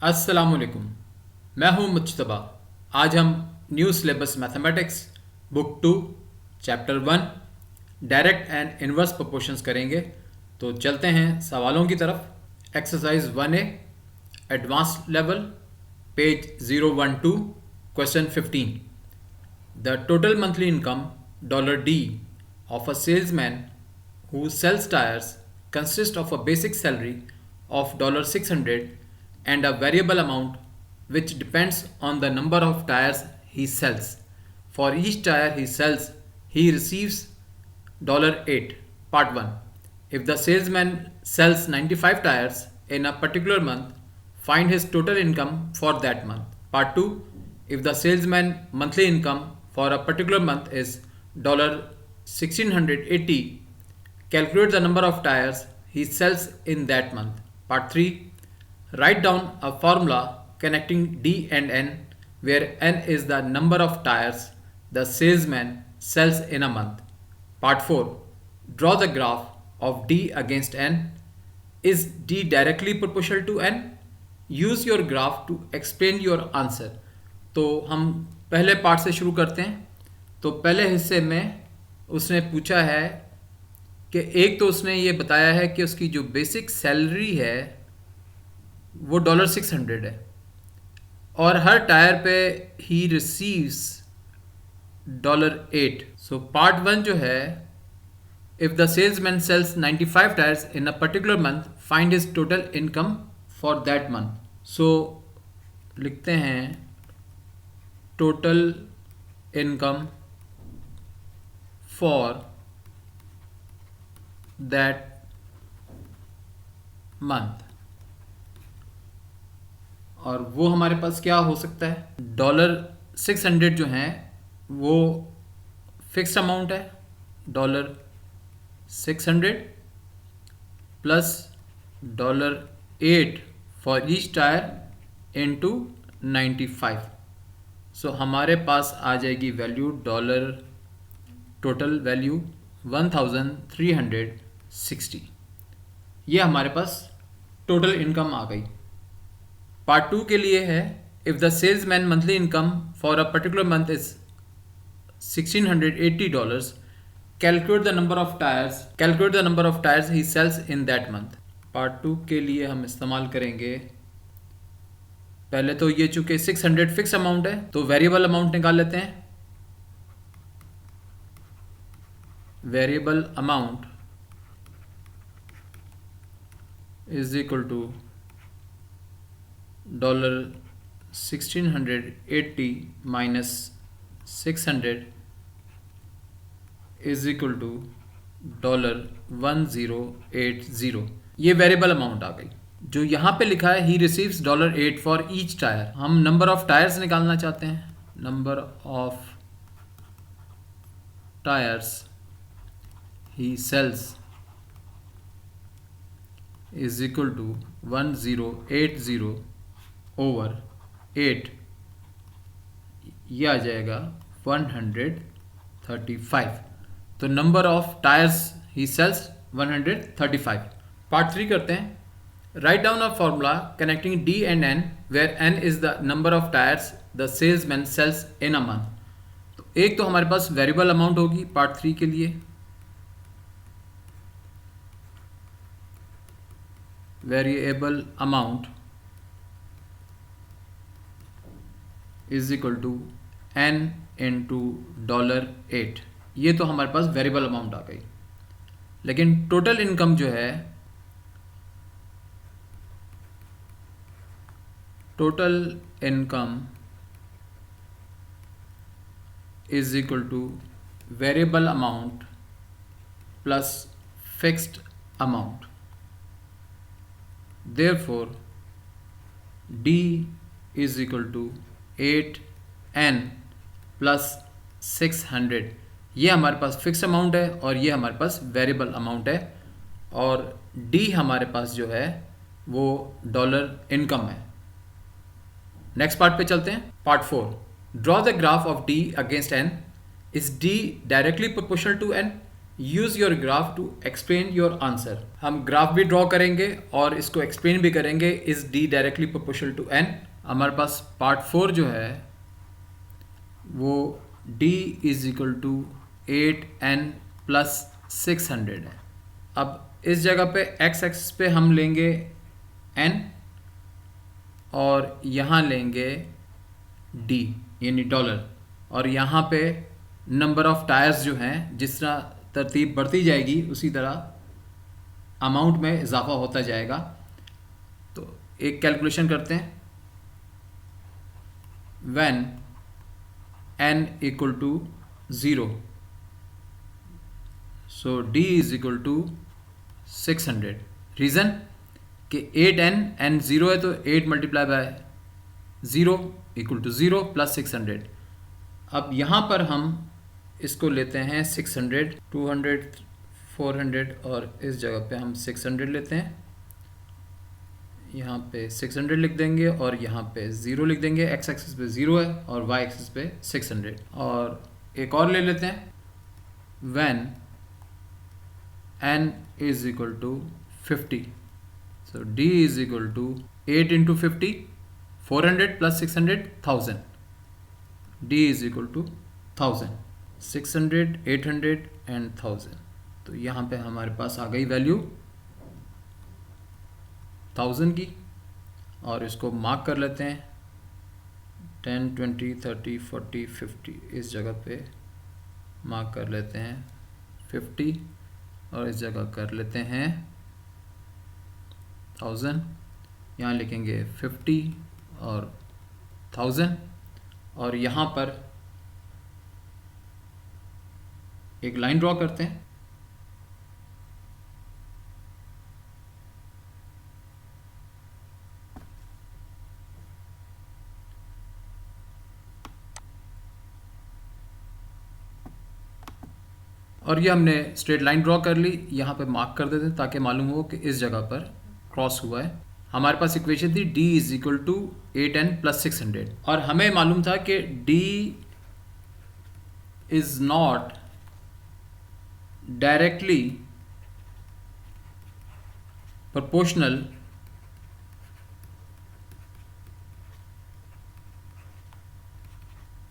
अस्सलामुअलैकुम। मैं हूं मुज्तबा। आज हम new syllabus mathematics book 2 chapter 1 direct and inverse proportions करेंगे। तो चलते हैं सवालों की तरफ। Exercise 1A advance level, page 012, question 15। The total monthly income $D of a salesman who sells tires consists of a basic salary of $600 and a variable amount which depends on the number of tires he sells. For each tire he sells, he receives $8. Part 1. If the salesman sells 95 tires in a particular month, find his total income for that month. Part 2. If the salesman monthly income for a particular month is $1680, calculate the number of tires he sells in that month. Part 3. Write down a formula connecting D and N where N is the number of tires the salesman sells in a month. Part 4. Draw the graph of D against N. Is D directly proportional to N? Use your graph to explain your answer. तो हम पहले part से शुरू करते हैं। तो पहले हिस्से में उसने पूछा है कि एक तो उसने ये बताया है कि उसकी जो बेसिक सैलरी है वो $600 है और हर टायर पे ही रिसीव्स $8। सो पार्ट 1 जो है, if the salesman sells 95 tyres in a particular month, find his total income for that month. So लिखते हैं total income for that month, और वो हमारे पास क्या हो सकता है, $600 जो हैं वो फिक्स्ड अमाउंट है, $600 plus $8 for each tyre into 95। सो हमारे पास आ जाएगी वैल्यू टोटल वैल्यू 1360। ये हमारे पास टोटल इनकम आ गई। पार्ट 2 के लिए है, if the salesman monthly income for a particular month is $1680, calculate the number of tyres he sells in that month. Part 2 के लिए हम इस्तेमाल करेंगे, पहले तो ये चूंकि 600 फिक्स अमाउंट है तो वेरिएबल अमाउंट निकाल लेते हैं। Variable amount is equal to $1680 minus 600 is equal to $1080। ये वेरिएबल अमाउंट आ गई। जो यहाँ पे लिखा है he receives $8 for each tyre, हम नंबर ऑफ टायर्स निकालना चाहते हैं। Number of tyres he sells is equal to 1080 over 8, ये आ जाएगा 135। तो number of tyres he sells 135। Part 3 करते हैं। Write down a formula connecting D and N where N is the number of tyres the salesman sells in a month. तो एक तो हमारे पास वेरिएबल अमाउंट होगी पार्ट 3 के लिए, variable amount is equal to N into $8। ये तो हमारे पास वेरिएबल अमाउंट आ गई। लेकिन टोटल इनकम जो है, total income is equal to variable amount plus fixed amount. Therefore D is equal to 8N plus 600। ये हमारे पास फिक्स अमाउंट है और ये हमारे पास वेरिएबल अमाउंट है, और D हमारे पास जो है वो डॉलर इनकम है। नेक्स्ट पार्ट पे चलते हैं। Part 4, draw the graph of D against N। Is D directly proportional to N? Use your graph to explain your answer. हम ग्राफ भी ड्रॉ करेंगे और इसको एक्सप्लेन भी करेंगे। Is D directly proportional to N. हमारे पास पार्ट 4 जो है वो d is equal to 8n plus 600 है। अब इस जगह पे x एक्सिस पे हम लेंगे n और यहाँ लेंगे d यानी डॉलर, और यहाँ पे नंबर ऑफ टायर्स जो हैं, जिस तरह तरतीब बढ़ती जाएगी उसी तरह अमाउंट में इजाफा होता जाएगा। तो एक कैलकुलेशन करते हैं। When n equal to 0, so d is equal to 600। Reason कि 8n 0 है तो 8 multiply by 0 equal to 0 plus 600। अब यहाँ पर हम इसको लेते हैं 600, 200, 400 और इस जगह पे हम 600 लेते हैं। यहाँ पे 600 लिख देंगे और यहाँ पे 0 लिख देंगे। x एक्सिस पे 0 है और y एक्सिस पे 600। और एक और ले लेते हैं। When n is equal to 50, so d is equal to 8 into 50, 400 plus 600, 1000। d is equal to 1000, 600, 800 and 1000। तो यहाँ पे हमारे पास आ गई वैल्यू 1000 की, और इसको मार्क कर लेते हैं 10, 20, 30, 40, 50। इस जगह पे मार्क कर लेते हैं 50 और इस जगह कर लेते हैं 1000। यहाँ लिखेंगे 50 और 1000 और यहाँ पर एक लाइन ड्रॉ करते हैं। और ये हमने स्ट्रेट लाइन ड्रॉ कर ली, यहाँ पे मार्क कर देते ताकि मालूम हो कि इस जगह पर क्रॉस हुआ है। हमारे पास इक्वेशन थी d is equal to 8n plus 600 और हमें मालूम था कि d is not directly proportional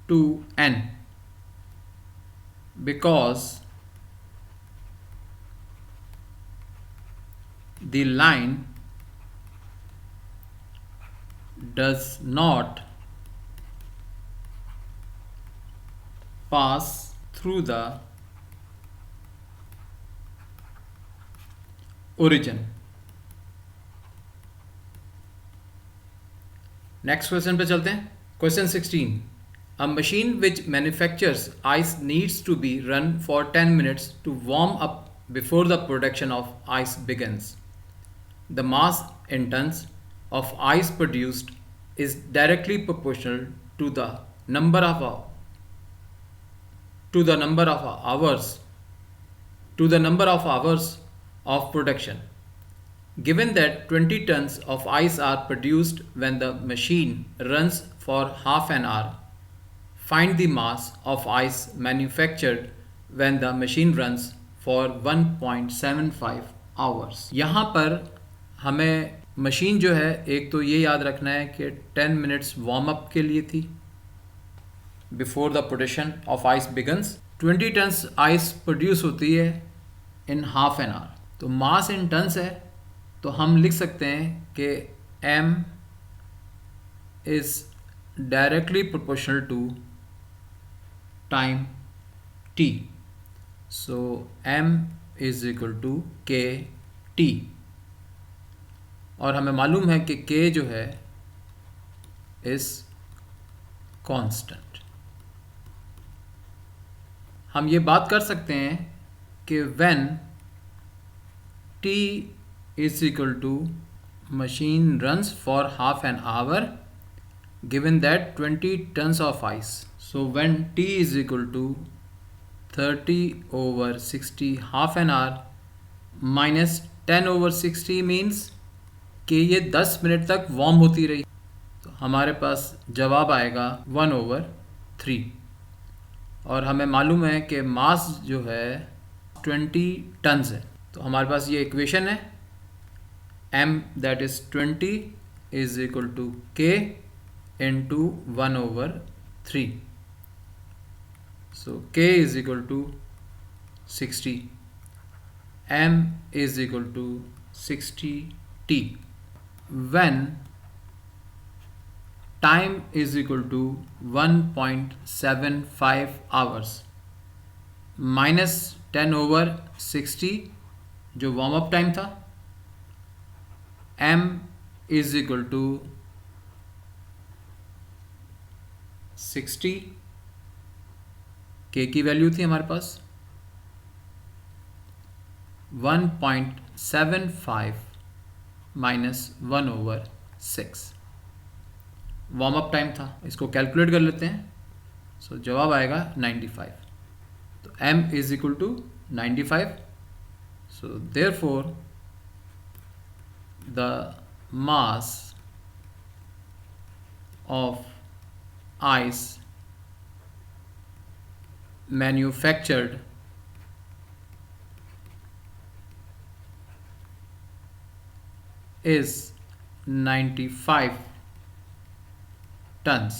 to n because the line does not pass through the origin। Next question पे चलते हैं। Question 16, a machine which manufactures ice needs to be run for 10 minutes to warm up before the production of ice begins. The mass in tons of ice produced is directly proportional to the number of hours of production. Given that 20 tons of ice are produced when the machine runs for half an hour, find the mass of ice manufactured when the machine runs for 1.75 hours। यहाँ पर हमें machine जो है, एक तो ये याद रखना है कि 10 मिनट्स वार्म अप के लिए थी before the production of ice begins. 20 tons ice produce होती है इन हाफ एन आवर। तो मास इन टन्स है तो हम लिख सकते हैं कि m is directly proportional to time t, so m is equal to k t. और हमें मालूम है कि k जो है इज़ कांस्टेंट। हम ये बात कर सकते हैं कि when t is equal to machine runs for half an hour given that 20 tons of ice. So when t is equal to 30/60 half an hour minus 10/60 means कि ये 10 मिनट तक वार्म होती रही, तो हमारे पास जवाब आएगा 1/3। और हमें मालूम है कि मास जो है 20 टन्स है। तो हमारे पास ये इक्वेशन है, m that is 20 is equal to k into 1/3। So k is equal to 60, m is equal to 60t when time is equal to 1.75 hours minus 10/60 जो वार्म अप टाइम था, m is equal to 60, k की value थी हमारे पास 1.75 minus 1/6 warm up time था। इसको calculate कर लेते हैं। सो जवाब आएगा 95। तो m is equal to 95। So therefore the mass of ice manufactured is 95 tons.